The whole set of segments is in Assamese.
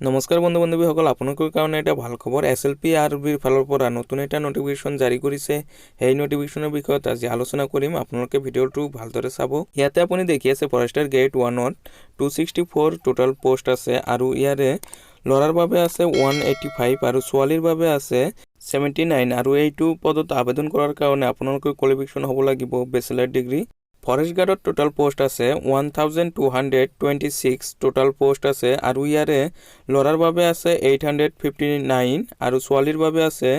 নমস্কাৰ বন্ধু বান্ধৱীসকল, আপোনালোকৰ কাৰণে এটা ভাল খবৰ। SLP আৰবিৰ ফালৰ পৰা নতুন এটা নটিফিকেশ্যন জাৰি কৰিছে। সেই নটিফিকেশ্যনৰ বিষয়ত আজি আলোচনা কৰিম। আপোনালোকে ভিডিঅ'টো ভালদৰে চাব। ইয়াতে আপুনি দেখি আছে ফৰেষ্টাৰ গ্ৰেড 1ত 264 টোটাল পোষ্ট আছে আৰু ইয়াৰে ল'ৰাৰ বাবে আছে 185 আৰু ছোৱালীৰ বাবে আছে 79 আৰু এইটো পদত আবেদন কৰাৰ কাৰণে আপোনালোকৰ কোৱালিফিকেশ্যন হ'ব লাগিব বেচেলাৰ ডিগ্ৰী। ফৰেষ্ট গাৰ্ডত টোটাল পোষ্ট আছে 1226 টোটাল পোষ্ট আছে আৰু ইয়াৰে ল'ৰাৰ বাবে আছে 859 আৰু ছোৱালীৰ বাবে আছে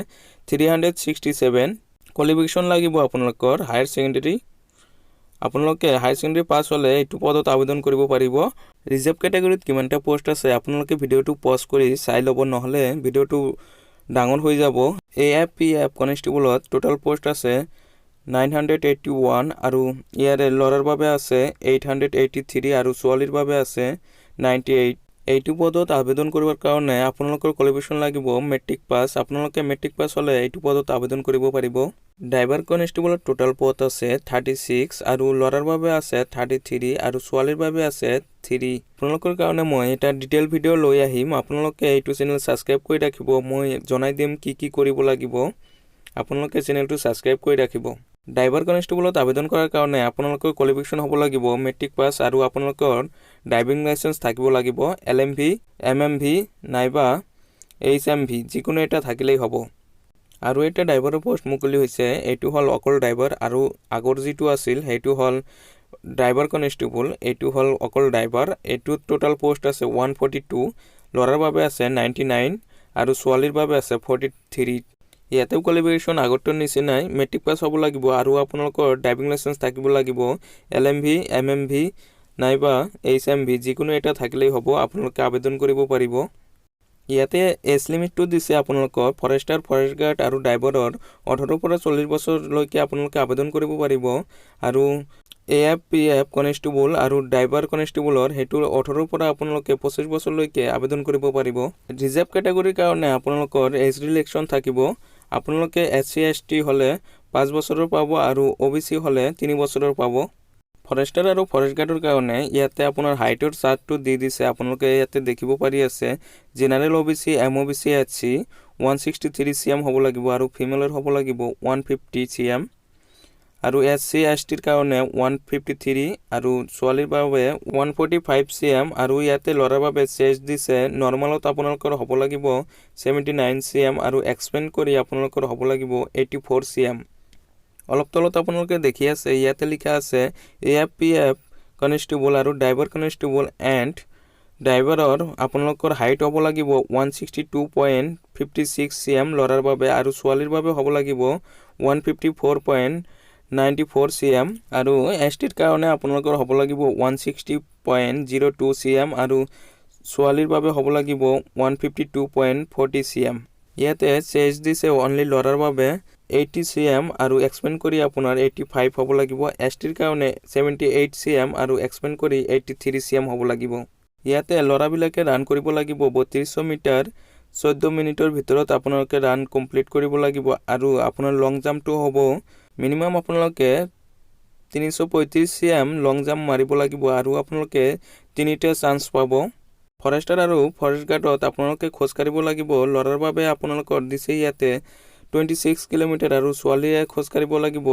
367। কোৱালিফিকেশ্যন লাগিব আপোনালোকৰ হায়াৰ ছেকেণ্ডেৰী। আপোনালোকে হায়াৰ ছেকেণ্ডেৰী পাছ হ'লে এইটো পদত আবেদন কৰিব পাৰিব। ৰিজাৰ্ভ কেটেগৰীত কিমানটা পোষ্ট আছে আপোনালোকে ভিডিঅ'টো পজ কৰি চাই ল'ব, নহ'লে ভিডিঅ'টো ডাঙৰ হৈ যাব। AFPF কনষ্টেবলত টোটাল পোষ্ট আছে 981 আৰু ইয়াৰে ল'ৰাৰ বাবে আছে 883 আৰু ছোৱালীৰ বাবে আছে 98। এইটো পদত আবেদন কৰিবৰ কাৰণে আপোনালোকৰ কোৱালিফিকেশ্যন লাগিব মেট্ৰিক পাছ। আপোনালোকে মেট্ৰিক পাছ হ'লে এইটো পদত আবেদন কৰিব পাৰিব। ড্ৰাইভাৰ কনষ্টেবলত টোটাল পদ আছে 36 আৰু ল'ৰাৰ বাবে আছে 33 আৰু ছোৱালীৰ বাবে আছে 3। আপোনালোকৰ কাৰণে মই এটা ডিটেইল ভিডিঅ' লৈ আহিম। আপোনালোকে এইটো চেনেল ছাবস্ক্ৰাইব কৰি ৰাখিব। মই জনাই দিম কি কৰিব লাগিব। আপোনালোকে চেনেলটো ছাবস্ক্ৰাইব কৰি ৰাখিব। ড্ৰাইভাৰ কনষ্টেবলত আবেদন কৰাৰ কাৰণে আপোনালোকৰ কোৱালিফিকেশ্যন হ'ব লাগিব মেট্ৰিক পাছ আৰু আপোনালোকৰ ড্ৰাইভিং লাইচেন্স থাকিব লাগিব LMV, MMV নাইবা HMV, যিকোনো এটা থাকিলেই হ'ব। আৰু এটা ড্ৰাইভাৰৰ পোষ্ট মুকলি হৈছে, এইটো হ'ল অকল ড্ৰাইভাৰ আৰু আগৰ যিটো আছিল সেইটো হ'ল ড্ৰাইভাৰ কনষ্টেবল, এইটো হ'ল অকল ড্ৰাইভাৰ। এইটোত টোটাল পোষ্ট আছে 142, ল'ৰাৰ বাবে আছে 99 আৰু ছোৱালীৰ বাবে আছে 43। ইয়াতেও কোৱালিফিকেশ্যন আগৰটোৰ নিচিনাই মেট্ৰিক পাছ হ'ব লাগিব আৰু আপোনালোকৰ ড্ৰাইভিং লাইচেন্স থাকিব লাগিব LMV, MMV নাইবা HMV, যিকোনো এটা থাকিলেই হ'ব। আপোনালোকে আবেদন কৰিব পাৰিব। ইয়াতে এজ লিমিটটো দিছে আপোনালোকৰ ফৰেষ্টাৰ, ফৰেষ্ট গাৰ্ড আৰু ড্ৰাইভাৰৰ 18 পৰা 40 বছৰলৈকে আপোনালোকে আবেদন কৰিব পাৰিব আৰু AFPF কনষ্টেবল আৰু ড্ৰাইভাৰ কনষ্টেবলৰ সেইটো 18 পৰা আপোনালোকে 25 বছৰলৈকে আবেদন কৰিব পাৰিব। ৰিজাৰ্ভ কেটেগৰীৰ কাৰণে আপোনালোকৰ এজ ৰিলেক্সন থাকিব। আপোনালোকে SC ST হ'লে 5 বছৰৰ পাব আৰু OBC হ'লে 3 বছৰৰ পাব। ফৰেষ্টাৰ আৰু ফৰেষ্ট গাৰ্ডৰ কাৰণে ইয়াতে আপোনাৰ হাইটৰ চাৰ্টটো দি দিছে। আপোনালোকে ইয়াতে দেখিব পাৰি আছে general OBC, MOBC, SC 163 cm হ'ব লাগিব আৰু ফিমেলৰ হ'ব লাগিব 150 cm আৰু SC STৰ কাৰণে 153 আৰু ছোৱালীৰ বাবে 145 cm আৰু ইয়াতে ল'ৰাৰ বাবে চেজ দিছে নৰ্মেলত আপোনালোকৰ হ'ব লাগিব 79 cm আৰু এক্সপেণ্ড কৰি আপোনালোকৰ হ'ব লাগিব 84 cm। অলপ তলত আপোনালোকে দেখি আছে ইয়াতে লিখা আছে AFPF কনষ্টেবল আৰু ড্ৰাইভাৰ কনষ্টেবল এণ্ড ড্ৰাইভাৰৰ আপোনালোকৰ হাইট হ'ব লাগিব 162.56 cm ল'ৰাৰ বাবে আৰু ছোৱালীৰ বাবে হ'ব লাগিব 154.94 cm আৰু STৰ কাৰণে আপোনালোকৰ হ'ব লাগিব 160.02 cm আৰু ছোৱালীৰ বাবে হ'ব লাগিব 152.40 cm। ইয়াতে চেজ দিছে অনলি ল'ৰাৰ বাবে 80 cm আৰু এক্সপেণ্ড কৰি আপোনাৰ 85 হ'ব লাগিব। STৰ কাৰণে 78 cm আৰু এক্সপেণ্ড কৰি 83 cm হ'ব লাগিব। ইয়াতে ল'ৰাবিলাকে ৰান কৰিব লাগিব 3200 মিটাৰ 14 মিনিটৰ ভিতৰত আপোনালোকে ৰান কমপ্লিট কৰিব লাগিব আৰু আপোনাৰ লং জাম্পটো হ'ব মিনিমাম আপোনালোকে 335 cm লং জাম্প মাৰিব লাগিব আৰু আপোনালোকে 3টা চান্স পাব। ফৰেষ্টাৰ আৰু ফৰেষ্ট গাৰ্ডত আপোনালোকে খোজ কাঢ়িব লাগিব। ল'ৰাৰ বাবে আপোনালোকৰ দিছে ইয়াতে 26 কিলোমিটাৰ আৰু ছোৱালীয়ে খোজ কাঢ়িব লাগিব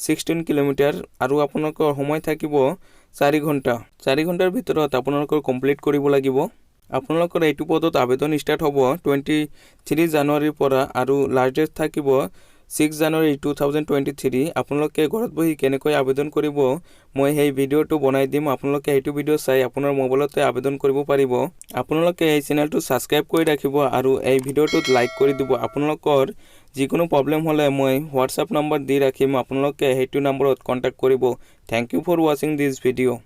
16 কিলোমিটাৰ আৰু আপোনালোকৰ সময় থাকিব 4 ঘণ্টা। 4 ঘণ্টাৰ ভিতৰত আপোনালোকৰ কমপ্লিট কৰিব লাগিব। আপোনালোকৰ এইটো পদত আবেদন ষ্টাৰ্ট হ'ব 23 জানুৱাৰীৰ পৰা আৰু লাষ্ট ডেট থাকিব 6 জানুৱাৰী 2023। আপোনালোকে ঘৰত বহি কেনেকৈ আবেদন কৰিব মই সেই ভিডিঅ'টো বনাই দিম। আপোনালোকে সেইটো ভিডিঅ' চাই আপোনাৰ মোবাইলতে আবেদন কৰিব পাৰিব। আপোনালোকে এই চেনেলটো ছাবস্ক্ৰাইব কৰি ৰাখিব আৰু এই ভিডিঅ'টোত লাইক কৰি দিব। আপোনালোকৰ যিকোনো প্ৰব্লেম হ'লে মই হোৱাটছআপ নম্বৰ দি ৰাখিম, আপোনালোকে সেইটো নম্বৰত কণ্টেক্ট কৰিব। থেংক ইউ ফৰ ৱাচিং দিছ ভিডিঅ'।